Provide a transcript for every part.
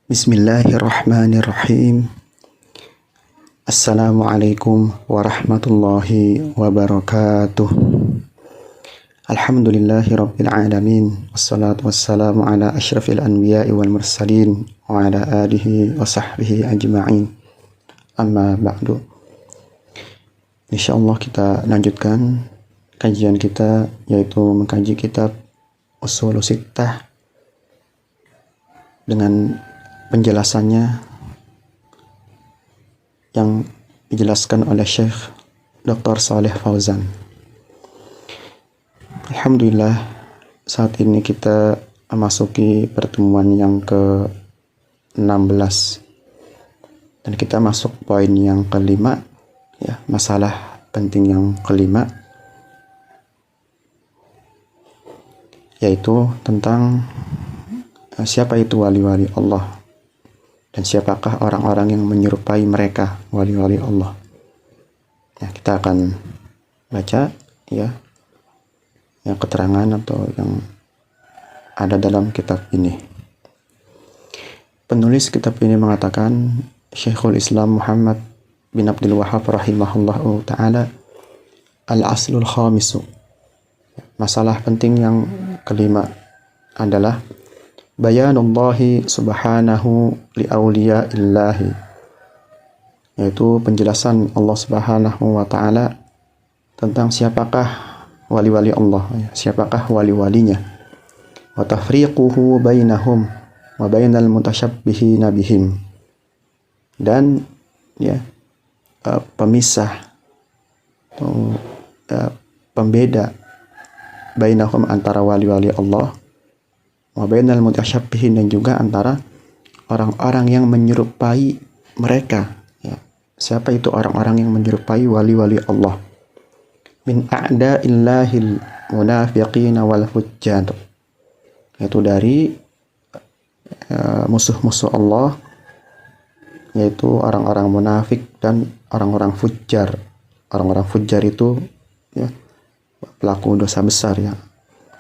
Bismillahirrahmanirrahim. Assalamualaikum warahmatullahi wabarakatuh. Alhamdulillahi rabbil alamin. Wassalatu wassalamu ala asyrafil anbiya'i wal mursalin wa ala alihi wa sahbihi ajma'in. Amma ba'du. Insyaallah kita lanjutkan kajian kita, yaitu mengkaji kitab Ushulus Sittah dengan penjelasannya yang dijelaskan oleh Syekh Dr. Shalih Fauzan. Alhamdulillah, saat ini kita memasuki pertemuan yang ke-16 dan kita masuk poin yang kelima, ya, masalah penting yang kelima, yaitu tentang siapa itu wali-wali Allah dan siapakah orang-orang yang menyerupai mereka wali-wali Allah. Ya, kita akan baca ya yang keterangan atau yang ada dalam kitab ini. Penulis kitab ini mengatakan, Syekhul Islam Muhammad bin Abdul Wahhab rahimahullahu ta'ala, al-aslul khamisu, masalah penting yang kelima adalah bayanullahi subhanahu li awliyaillahi, yaitu penjelasan Allah subhanahu wa ta'ala tentang siapakah wali-wali Allah, siapakah wali-walinya, wa tafriquhu bainahum wa bainal mutasyabbihina bihim, dan ya pemisah atau pembeda bainahum antara wali-wali Allah wa bainal mutasyabbihin, dan juga antara orang-orang yang menyerupai mereka, ya. Siapa itu orang-orang yang menyerupai wali-wali Allah? Min a'da'illahil munafiqina wal fujjar, yaitu dari musuh-musuh Allah, yaitu orang-orang munafik dan orang-orang fujjar. Orang-orang fujjar itu ya pelaku dosa besar, ya,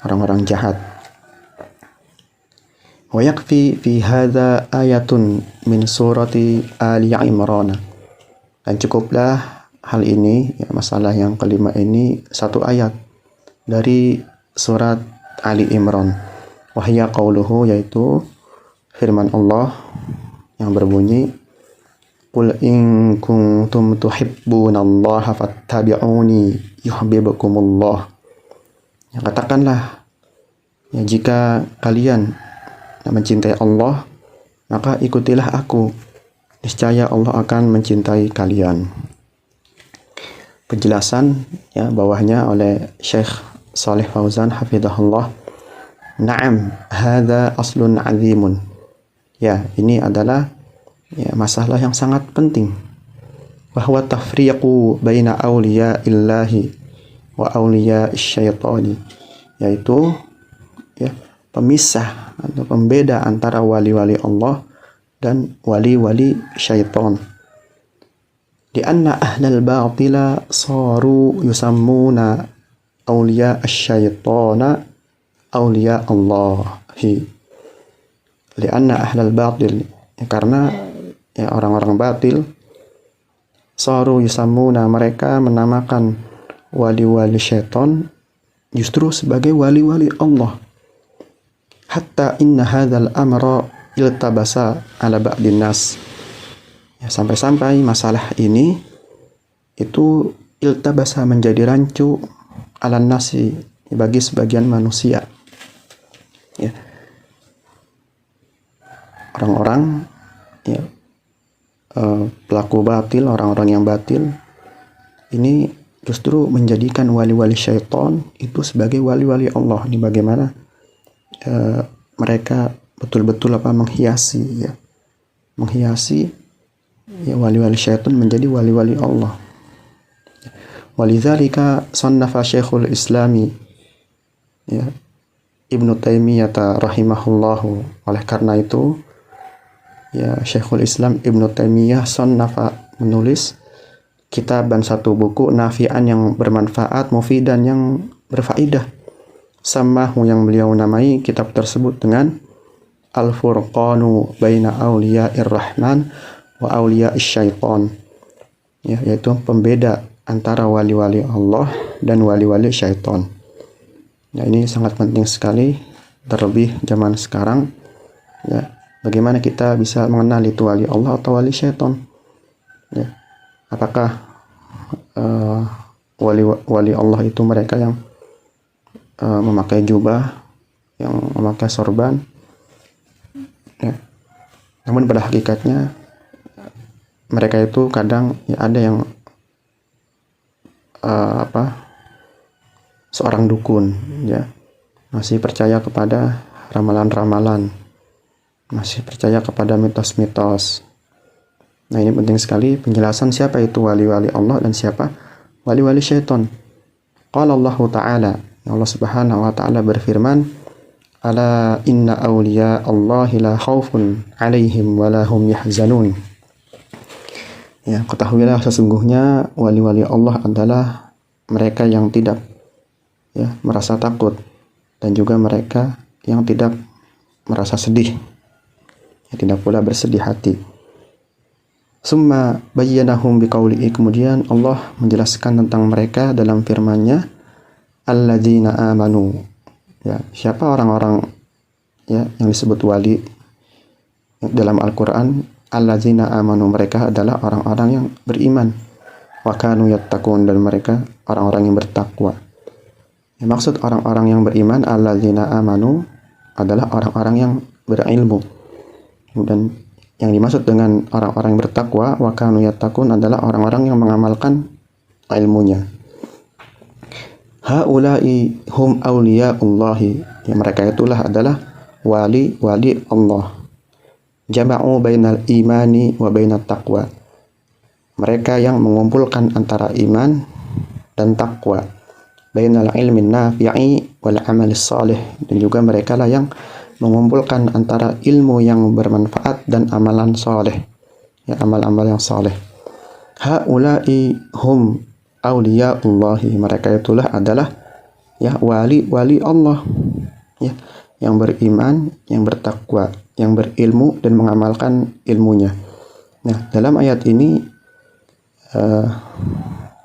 orang-orang jahat. Wa yakfi fi hadza ayatun min surati Ali Imran, dan cukuplah hal ini, ya, masalah yang kelima ini, satu ayat dari surat Ali Imran. Wahya qauluhu, yaitu firman Allah yang berbunyi, qul in kuntum tuhibbunallaha fattabi'uni yuhibbukumullah. Ya, katakanlah, ya, jika kalian mencintai Allah, maka ikutilah aku, niscaya Allah akan mencintai kalian. Penjelasan ya bawahnya oleh Syekh Shalih Fauzan hafizahullah. Na'am, hadza aslun 'azimun. Ya, ini adalah ya masalah yang sangat penting. Bahwa tafriqu baina awliyaillahi wa awliya'isyaitani, yaitu ya pemisah atau pembeda antara wali-wali Allah dan wali-wali syaitan. Di anna ahlal batila saru yusammuna awliya asyaitana awliya Allahi. Di anna ahlal batil, ya, karena ya orang-orang batil, saru yusammuna, mereka menamakan wali-wali syaitan justru sebagai wali-wali Allah. Hatta inna hadzal amra iltabasa ala ba'din nas, ya, sampai-sampai masalah ini itu iltabasa, menjadi rancu, ala nasi, bagi sebagian manusia, ya, orang-orang ya pelaku batil, orang-orang yang batil ini justru menjadikan wali-wali syaitan itu sebagai wali-wali Allah. Ini bagaimana mereka betul-betul menghiasi ya wali-wali syaitan menjadi wali-wali Allah. Walidzalika sannafa Syekhul Islami, ya, Ibnu Taimiyah rahimahullahu, oleh karena itu ya Syekhul Islam Ibnu Taimiyah sannafa, menulis kitaban, satu buku, nafi'an, yang bermanfaat, mufidan, yang berfaedah, samahu, yang beliau namai kitab tersebut dengan al-furqanu baina awliya'ir rahman wa awliya'is syaiton. Ya, yaitu pembeda antara wali-wali Allah dan wali-wali syaiton. Ya, ini sangat penting sekali, terlebih zaman sekarang. Ya, bagaimana kita bisa mengenal itu wali Allah atau wali syaiton? Ya, apakah wali Allah itu mereka yang memakai jubah, yang memakai sorban? Ya. Namun pada hakikatnya mereka itu kadang ya ada yang seorang dukun, ya, masih percaya kepada ramalan-ramalan, masih percaya kepada mitos-mitos. Nah, ini penting sekali penjelasan siapa itu wali-wali Allah dan siapa wali-wali syaitan. Qala Allah Ta'ala, Allah Subhanahu wa Ta'ala berfirman, ala inna awliya Allahi la khawfun alaihim wa la hum yahzanun. Ya, ketahuilah sesungguhnya wali-wali Allah adalah mereka yang tidak merasa takut dan juga mereka yang tidak merasa sedih, ya, tidak pula bersedih hati. Summa bayyanahum biqaulihi, kemudian Allah menjelaskan tentang mereka dalam firman-Nya, alladzina amanu. Ya, siapa orang-orang ya yang disebut wali dalam Al-Qur'an? Alladzina amanu, mereka adalah orang-orang yang beriman. Wa kanu yattaqun, dan mereka orang-orang yang bertakwa. Ya, maksud orang-orang yang beriman, alladzina amanu, adalah orang-orang yang berilmu. Dan yang dimaksud dengan orang-orang yang bertakwa, wa kanu yattaqun, adalah orang-orang yang mengamalkan ilmunya. Haula'i hum awliya'ullahi, ya, mereka itulah adalah wali-wali Allah. Jama'u bainal imani wa bainat taqwa, mereka yang mengumpulkan antara iman dan takwa. Bainal ilmin nafi'i wal amalis salih, dan juga mereka lah yang mengumpulkan antara ilmu yang bermanfaat dan amalan saleh, ya, amal-amal yang saleh. Haula'i hum awliya'ullahi, mereka itulah adalah ya wali-wali Allah, ya, yang beriman, yang bertakwa, yang berilmu dan mengamalkan ilmunya. Nah, dalam ayat ini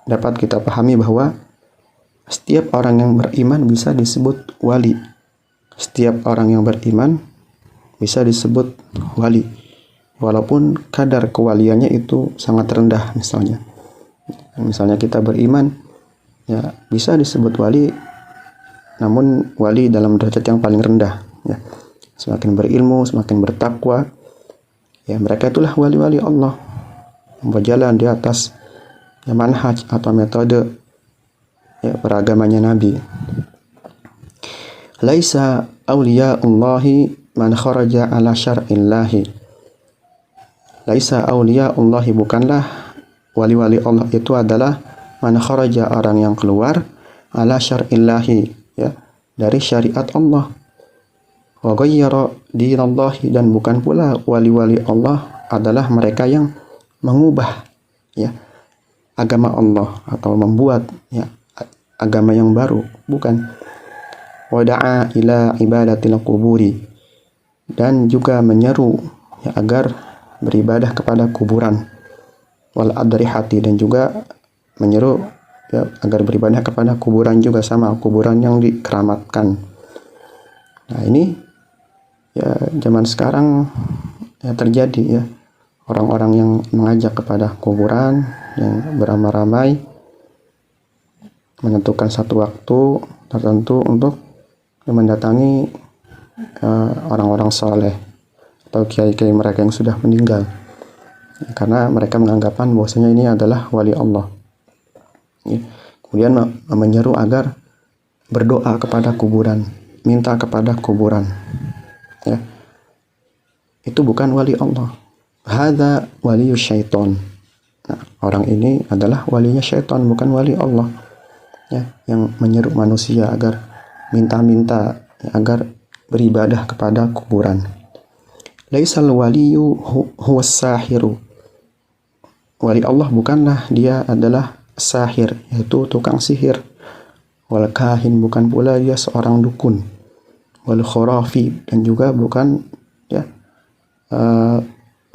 dapat kita pahami bahwa setiap orang yang beriman bisa disebut wali. Setiap orang yang beriman bisa disebut wali, walaupun kadar kewaliannya itu sangat rendah. Misalnya kita beriman, ya, bisa disebut wali, namun wali dalam derajat yang paling rendah, ya. Semakin berilmu, semakin bertakwa, ya, mereka itulah wali-wali Allah yang berjalan di atas ya, manhaj atau metode ya, beragamanya Nabi. Laisa awliya'ullahi man kharaja ala syar'illahi. Laisa awliya'ullahi, bukanlah wali-wali Allah itu adalah man kharaja, orang yang keluar, ala syar'illahi, ya, dari syariat Allah. Wa ghayyara dinallahi, dan bukan pula wali-wali Allah adalah mereka yang mengubah ya agama Allah atau membuat ya agama yang baru, bukan. Wada'a ila ibadatil quburi, dan juga menyeru ya agar beribadah kepada kuburan. Wal adrihati, dan juga menyeru ya agar beribadah kepada kuburan juga, sama kuburan yang dikeramatkan. Nah, ini ya zaman sekarang ya terjadi ya orang-orang yang mengajak kepada kuburan, yang beramai-ramai menentukan satu waktu tertentu untuk mendatangi orang-orang saleh atau kiai-kiai mereka yang sudah meninggal, ya, karena mereka menganggapan bahwasanya ini adalah wali Allah, ya. Kemudian menyeru agar berdoa kepada kuburan, minta kepada kuburan, ya. Itu bukan wali Allah. Hadza waliyus syaiton. Nah, orang ini adalah walinya syaitan, bukan wali Allah, ya, yang menyeru manusia agar minta-minta ya, agar beribadah kepada kuburan. Laisal waliyu huwas sahiru. Wali Allah bukanlah dia adalah sahir, yaitu tukang sihir. Wal kahin, bukan pula dia seorang dukun. Wal khurafi, dan juga bukan ya,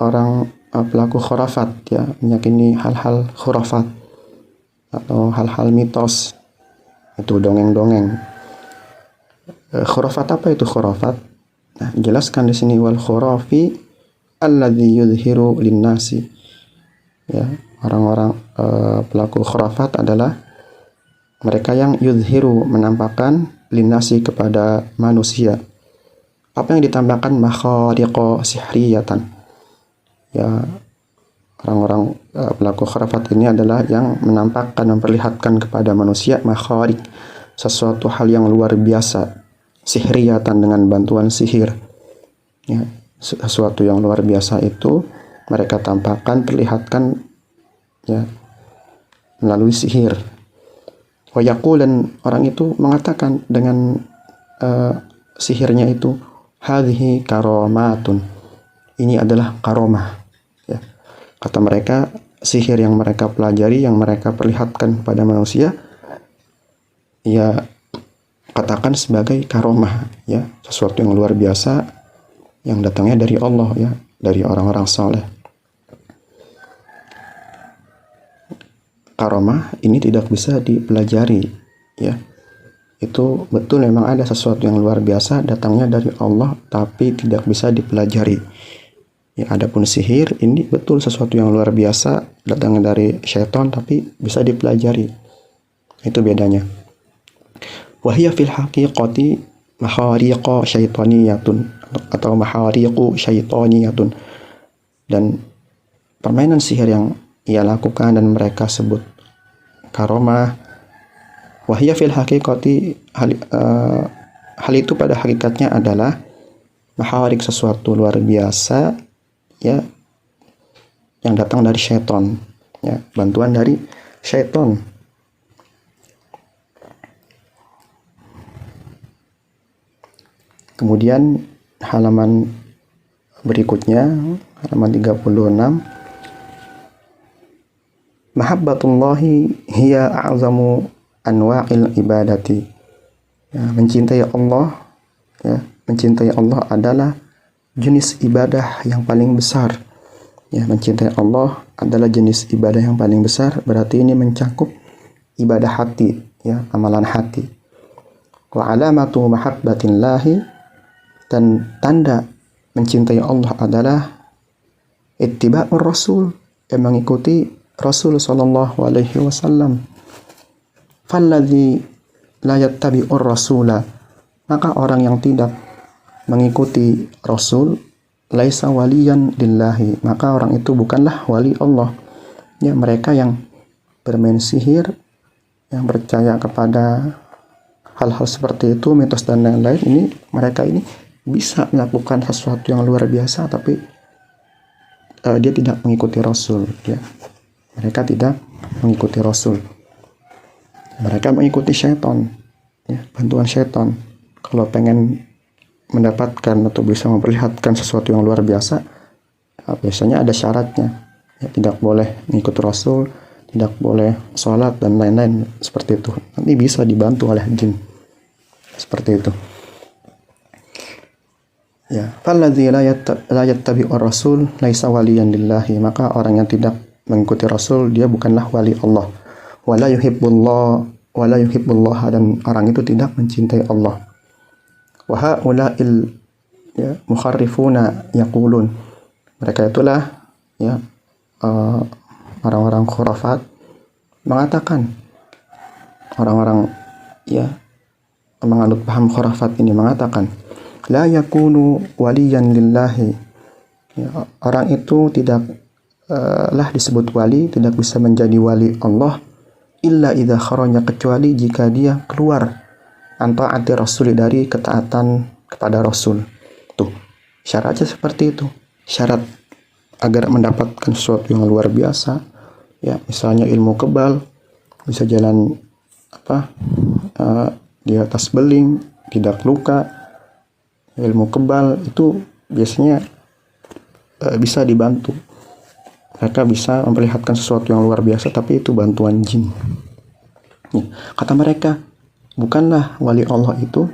orang pelaku khurafat, ya, meyakini hal-hal khurafat atau hal-hal mitos, itu dongeng-dongeng. Khurafat apa itu khurafat? Nah, jelaskan di sini, wal khurafi alladzi yudhiru linnasi, ya, orang-orang pelaku khurafat adalah mereka yang yudhiru, menampakkan, linnasi, kepada manusia. Apa yang ditambahkan? Makhariqa sihriyatan, ya, orang-orang pelaku khurafat ini adalah yang menampakkan, memperlihatkan kepada manusia makhariq, sesuatu hal yang luar biasa, sihriyatan, dengan bantuan sihir, ya, sesuatu yang luar biasa itu mereka tampakkan, perlihatkan, ya, melalui sihir. Wa yaqulan, orang itu mengatakan dengan sihirnya itu, hadhihi karomatun, ini adalah karomah, ya. Kata mereka, sihir yang mereka pelajari, yang mereka perlihatkan kepada manusia, ya, katakan sebagai karomah, ya, sesuatu yang luar biasa yang datangnya dari Allah, ya, dari orang-orang saleh. Karomah ini tidak bisa dipelajari, ya. Itu betul, memang ada sesuatu yang luar biasa datangnya dari Allah, tapi tidak bisa dipelajari. Ya, adapun sihir ini betul sesuatu yang luar biasa datangnya dari syaitan, tapi bisa dipelajari. Itu bedanya. Wahia fil haqiqati mahariqa syaitaniyatun, atau mahariqu syaitaniyatun, dan permainan sihir yang ia lakukan dan mereka sebut karomah. Wahia fil haqiqati, hal itu pada hakikatnya adalah mahariq, sesuatu luar biasa, ya, yang datang dari syaitan, ya, bantuan dari syaitan. Kemudian halaman berikutnya, halaman 36, mahabbatullahi hiya a'zamu anwa'il ibadati, ya, mencintai Allah, ya, mencintai Allah adalah jenis ibadah yang paling besar, ya, mencintai Allah adalah jenis ibadah yang paling besar, berarti ini mencakup ibadah hati, ya, amalan hati. Wa alamatu mahabbatillahi, dan tanda mencintai Allah adalah ittiba'ur rasul, yang mengikuti Rasul sallallahu alaihi wasallam. Falladzi la yattabi'ur rasula, maka orang yang tidak mengikuti Rasul, laisa waliyan lillahi, maka orang itu bukanlah wali Allah. Ya, mereka yang bermain sihir, yang percaya kepada hal-hal seperti itu, mitos dan lain-lain, ini mereka ini bisa melakukan sesuatu yang luar biasa, tapi dia tidak mengikuti Rasul, ya. Mereka tidak mengikuti Rasul. Mereka mengikuti syaitan, ya, bantuan syaitan. Kalau pengen mendapatkan atau bisa memperlihatkan sesuatu yang luar biasa, biasanya ada syaratnya, ya, tidak boleh mengikuti Rasul, tidak boleh sholat dan lain-lain seperti itu. Nanti bisa dibantu oleh jin, seperti itu. Ya, falladzi la yattabi'ur rasul laisa waliyan lillahi, maka orang yang tidak mengikuti Rasul, dia bukanlah wali Allah. Wala yuhibbullah, dan orang itu tidak mencintai Allah. Wa haula'il, ya, mukharrifuna yaqulun, mereka itulah, ya, orang-orang khurafat mengatakan, orang-orang, ya, menganut paham khurafat ini mengatakan, la yakunu waliyan lillahi, ya, orang itu tidak lah disebut wali, tidak bisa menjadi wali Allah, illa idza kharaja, kecuali jika dia keluar antaati Rasul, dari ketaatan kepada Rasul. Tuh, syaratnya seperti itu. Syarat agar mendapatkan sesuatu yang luar biasa, ya, misalnya ilmu kebal, bisa jalan di atas beling, tidak luka. Ilmu kebal itu biasanya bisa dibantu. Mereka bisa memperlihatkan sesuatu yang luar biasa, tapi itu bantuan jin. Ya, kata mereka, bukanlah wali Allah itu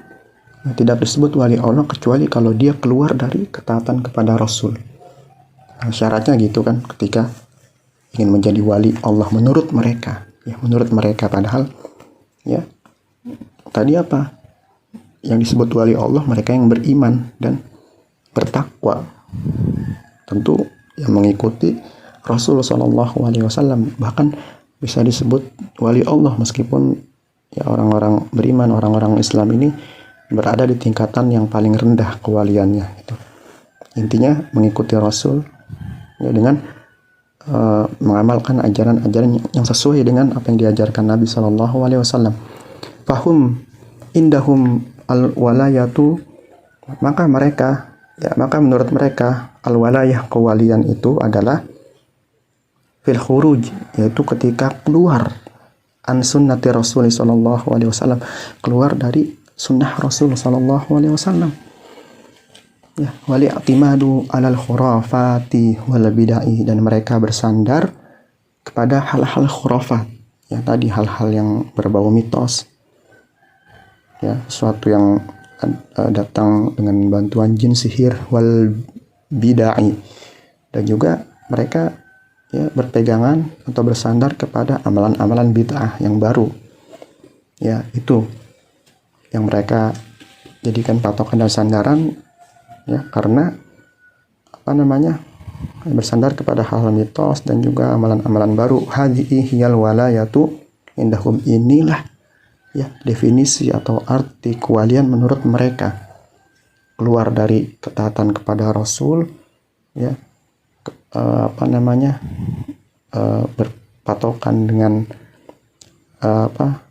Tidak disebut wali Allah kecuali kalau dia keluar dari ketaatan kepada Rasul. Nah, syaratnya gitu kan, ketika ingin menjadi wali Allah menurut mereka, ya menurut mereka, padahal ya tadi apa yang disebut wali Allah, mereka yang beriman dan bertakwa, tentu yang mengikuti Rasul Shallallahu Alaihi Wasallam. Bahkan bisa disebut wali Allah meskipun ya orang-orang beriman, orang-orang Islam ini berada di tingkatan yang paling rendah kewaliannya. Itu intinya mengikuti Rasul ya, dengan mengamalkan ajaran-ajaran yang sesuai dengan apa yang diajarkan Nabi Shallallahu Alaihi Wasallam. Fahum indahum al-walayatu, maka menurut mereka al-walayah, kewalian itu adalah fil khuruj, yaitu ketika keluar an sunnati Rasul sallallahu alaihi wasallam, keluar dari sunnah Rasul sallallahu alaihi wasallam. Ya, wali i'timadu alal khurafati wal bid'ah, dan mereka bersandar kepada hal-hal khurafat. Ya, tadi hal-hal yang berbau mitos. Ya, sesuatu yang datang dengan bantuan jin, sihir, wal bid'ah. Dan juga mereka ya berpegangan atau bersandar kepada amalan-amalan bid'ah yang baru. Ya, itu yang mereka jadikan patokan dan sandaran, ya, karena bersandar kepada hal mitos dan juga amalan-amalan baru. Hadhihi hiyal walayatu indahum, inilah ya definisi atau arti kewalian menurut mereka. Keluar dari ketaatan kepada Rasul, ya, berpatokan dengan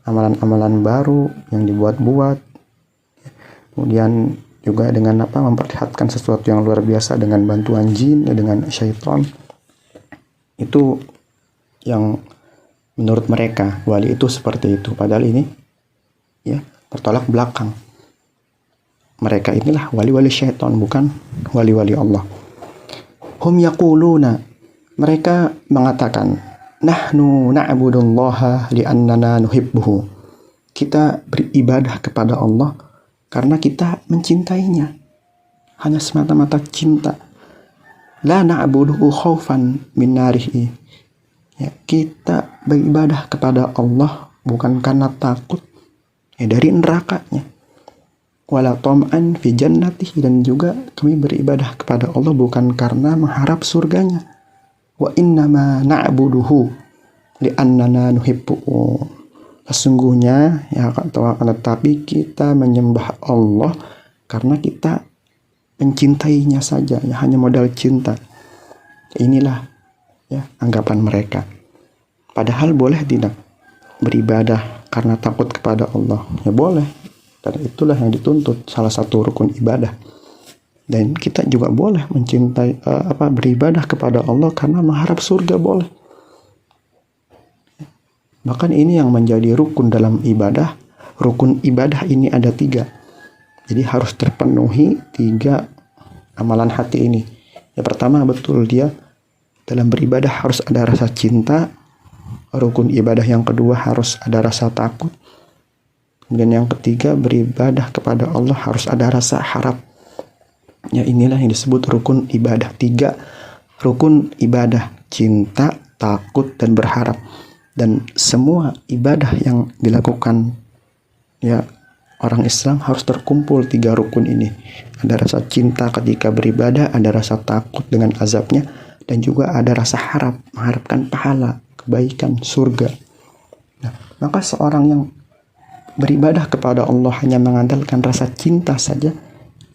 amalan-amalan baru yang dibuat-buat, kemudian juga dengan memperlihatkan sesuatu yang luar biasa dengan bantuan jin, dengan syaitan. Itu yang menurut mereka wali itu seperti itu, padahal ini ya bertolak belakang. Mereka inilah wali-wali syaitan, bukan wali-wali Allah. Hum yaquluna, mereka mengatakan, nahnu na'budullaha li'annana nuhibbuhu, kita beribadah kepada Allah karena kita mencintainya, hanya semata-mata cinta. La na'buduhu khaufan min narihi, ya, kita beribadah kepada Allah bukan karena takut dari nerakanya. Wala tam'an fi jannatihi, dan juga kami beribadah kepada Allah bukan karena mengharap surganya. Wa innama na'buduhu li'annana nuhibbuhu, sesungguhnya ya, tetapi kita menyembah Allah karena kita mencintainya saja, ya, hanya modal cinta. Inilah ya anggapan mereka. Padahal boleh tidak beribadah karena takut kepada Allah? Ya boleh, dan itulah yang dituntut, salah satu rukun ibadah. Dan kita juga boleh mencintai beribadah kepada Allah karena mengharap surga, boleh. Bahkan ini yang menjadi rukun dalam ibadah. Rukun ibadah ini ada 3. Jadi harus terpenuhi 3 amalan hati ini. Yang pertama, betul dia dalam beribadah harus ada rasa cinta. Rukun ibadah yang kedua harus ada rasa takut. Kemudian yang ketiga, beribadah kepada Allah harus ada rasa harap. Ya, inilah yang disebut rukun ibadah. 3 rukun ibadah: cinta, takut, dan berharap. Dan semua ibadah yang dilakukan ya orang Islam harus terkumpul 3 rukun ini. Ada rasa cinta ketika beribadah, ada rasa takut dengan azabnya, dan juga ada rasa harap, mengharapkan pahala, kebaikan, surga. Nah, maka seorang yang beribadah kepada Allah hanya mengandalkan rasa cinta saja,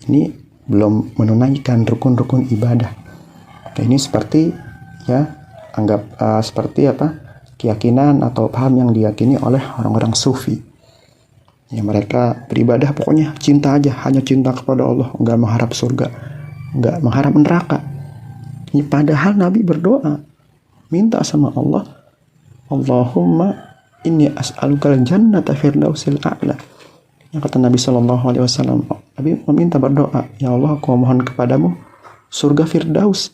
ini belum menunaikan rukun-rukun ibadah. Nah, ini seperti ya seperti keyakinan atau paham yang diyakini oleh orang-orang sufi. Ya, mereka beribadah pokoknya cinta aja, hanya cinta kepada Allah, enggak mengharap surga, enggak mengharap neraka. Ini padahal Nabi berdoa, minta sama Allah, Allahumma inni as'alukal jannata firdausil a'la. Yang kata Nabi SAW, Nabi meminta berdoa, ya Allah, aku mohon kepadamu surga Firdaus.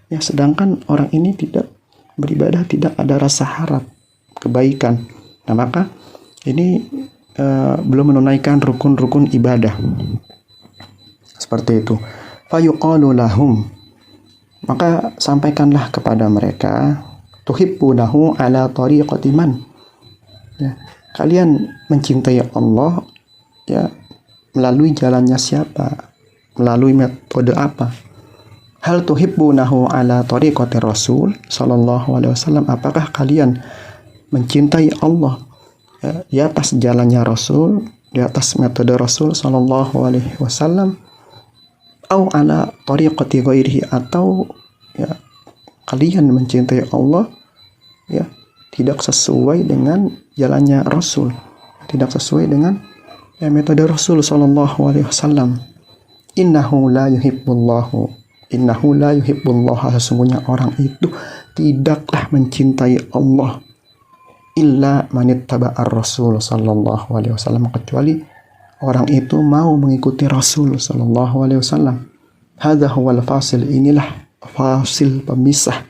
Ya, sedangkan orang ini tidak beribadah, tidak ada rasa harap kebaikan. Nah, maka ini belum menunaikan rukun-rukun ibadah. Seperti itu. Fayuqalu lahum, maka sampaikanlah kepada mereka, tuhibbunahu ala tariqati man, ya, kalian mencintai Allah ya melalui jalannya siapa, melalui metode apa. Hal tuhibbunahu ala tariqati Rasul sallallahu alaihi wasallam, apakah kalian mencintai Allah ya, di atas jalannya Rasul, di atas metode Rasul sallallahu alaihi wasallam, au ala tariqati ghairihi, atau ya kalian mencintai Allah ya tidak sesuai dengan jalannya Rasul, tidak sesuai dengan ya metode Rasul sallallahu alaihi wasallam. Innahu la yuhibbullah, sesungguhnya orang itu tidaklah mencintai Allah illa manittaba'ar Rasul sallallahu alaihi wasallam, kecuali orang itu mau mengikuti Rasul sallallahu alaihi wasallam. Hadza huwal fasil, inilah fasil pemisah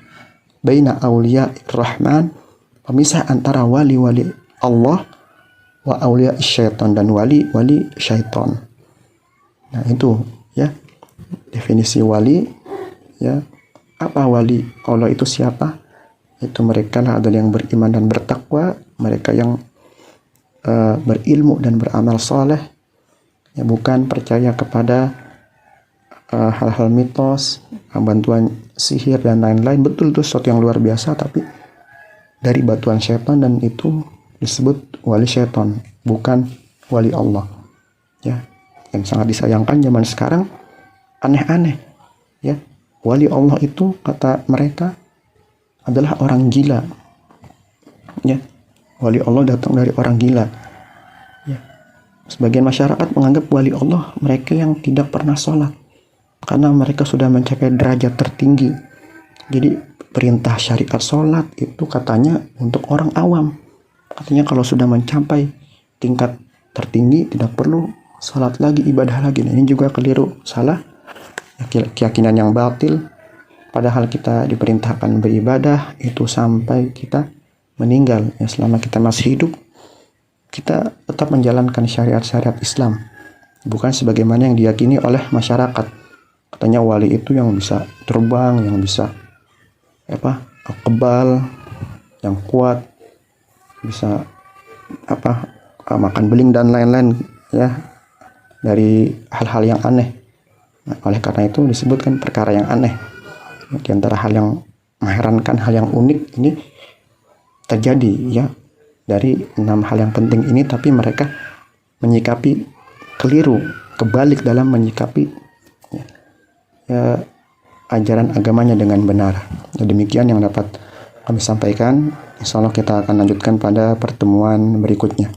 baina auliya'ir rahman, pemisah antara wali-wali Allah wa auliya syaitan, dan wali-wali syaitan. Nah itu ya definisi wali ya. Apa wali Allah itu siapa? Itu mereka lah adalah yang beriman dan bertakwa, mereka yang berilmu dan beramal soleh ya, bukan percaya kepada hal-hal mitos, bantuan sihir dan lain-lain. Betul itu sesuatu yang luar biasa, tapi dari bantuan syaitan, dan itu disebut wali syaitan, bukan wali Allah ya. Yang sangat disayangkan zaman sekarang aneh-aneh ya. Wali Allah itu kata mereka adalah orang gila ya. Wali Allah datang dari orang gila ya. Sebagian masyarakat menganggap wali Allah mereka yang tidak pernah sholat, karena mereka sudah mencapai derajat tertinggi. Jadi perintah syariat sholat itu katanya untuk orang awam. Katanya kalau sudah mencapai tingkat tertinggi tidak perlu sholat lagi, ibadah lagi. Nah, ini juga keliru, salah, keyakinan yang batil. Padahal kita diperintahkan beribadah itu sampai kita meninggal ya. Selama kita masih hidup, kita tetap menjalankan syariat-syariat Islam, bukan sebagaimana yang diyakini oleh masyarakat. Katanya wali itu yang bisa terbang, yang bisa kebal, yang kuat, bisa makan beling dan lain-lain ya, dari hal-hal yang aneh. Nah, oleh karena itu disebutkan perkara yang aneh. Di antara hal yang mengherankan, hal yang unik ini terjadi ya, dari 6 hal yang penting ini, tapi mereka menyikapi keliru, kebalik dalam menyikapi ya, ajaran agamanya dengan benar. Nah, demikian yang dapat kami sampaikan. Insyaallah kita akan lanjutkan pada pertemuan berikutnya.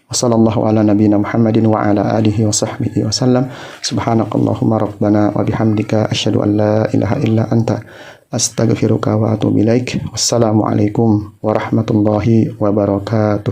Wassallallahu ala nabiyina Muhammadin wa ala alihi wa sahbihi wa sallam. Subhanakallahumma rabbana wa bihamdika asyhadu an la ilaha illa anta astaghfiruka wa atubu ilaik. Wassalamu alaikum warahmatullahi wabarakatuh.